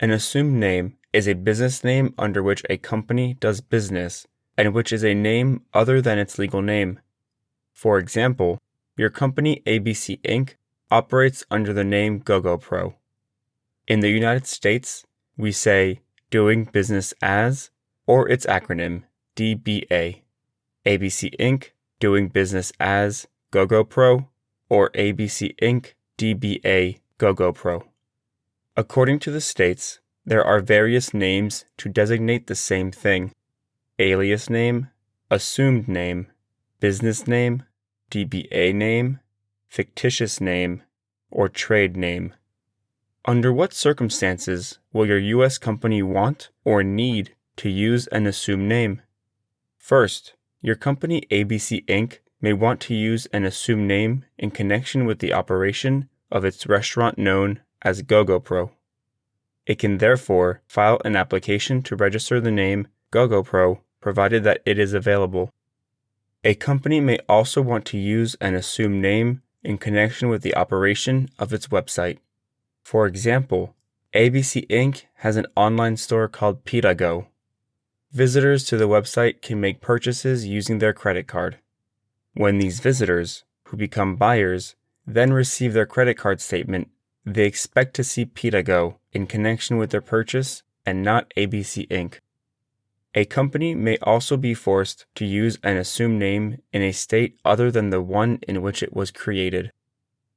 An assumed name is a business name under which a company does business and which is a name other than its legal name. For example, your company ABC Inc. operates under the name Gogopro. In the United States, we say doing business as, or its acronym, DBA. ABC Inc. doing business as Gogopro, or ABC Inc. DBA Gogopro. According to the states, there are various names to designate the same thing: alias name, assumed name, business name, DBA name, fictitious name, or trade name. Under what circumstances will your U.S. company want or need to use an assumed name? First, your company ABC Inc. may want to use an assumed name in connection with the operation of its restaurant known as Gogopro. It can therefore file an application to register the name Gogopro provided that it is available. A company may also want to use an assumed name in connection with the operation of its website. For example, ABC Inc. has an online store called PitaGo. Visitors to the website can make purchases using their credit card. When these visitors, who become buyers, then receive their credit card statement, they expect to see PitaGo in connection with their purchase and not ABC Inc. A company may also be forced to use an assumed name in a state other than the one in which it was created.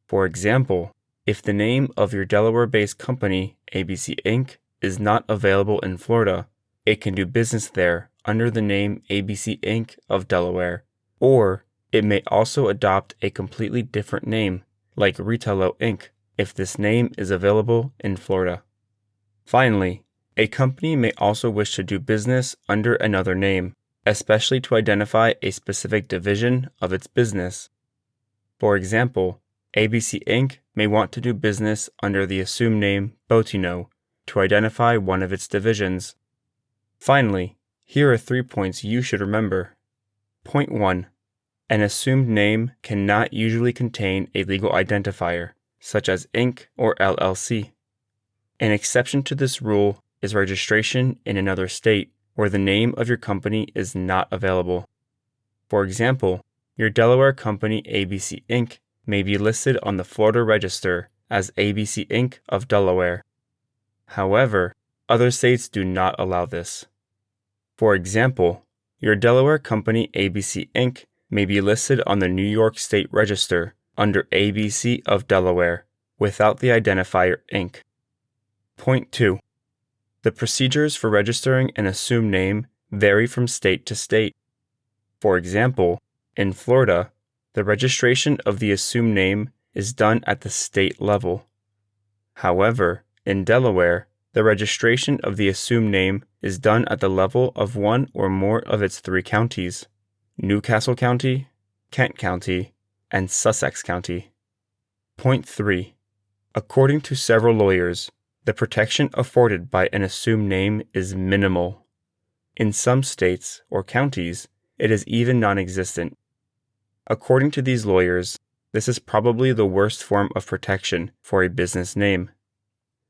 For example, if the name of your Delaware-based company, ABC Inc., is not available in Florida, it can do business there under the name ABC Inc. of Delaware, or it may also adopt a completely different name, like Retailo Inc., if this name is available in Florida. Finally, a company may also wish to do business under another name, especially to identify a specific division of its business. For example, ABC Inc. may want to do business under the assumed name Botino to identify one of its divisions. Finally, here are 3 points you should remember. Point 1. An assumed name cannot usually contain a legal identifier, such as Inc. or LLC. An exception to this rule is registration in another state where the name of your company is not available. For example, your Delaware company ABC Inc. may be listed on the Florida Register as ABC Inc. of Delaware. However, other states do not allow this. For example, your Delaware company ABC Inc. may be listed on the New York State Register under ABC of Delaware without the identifier Inc. Point 2. The procedures for registering an assumed name vary from state to state. For example, in Florida, the registration of the assumed name is done at the state level. However, in Delaware, the registration of the assumed name is done at the level of one or more of its 3 counties: Newcastle County, Kent County, and Sussex County. Point 3. According to several lawyers, the protection afforded by an assumed name is minimal. In some states or counties, it is even non-existent. According to these lawyers, this is probably the worst form of protection for a business name.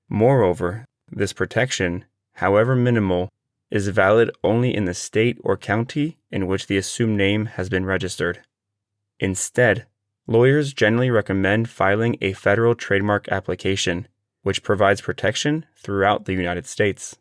Moreover, this protection, however minimal, is valid only in the state or county in which the assumed name has been registered. Instead, lawyers generally recommend filing a federal trademark application, which provides protection throughout the United States.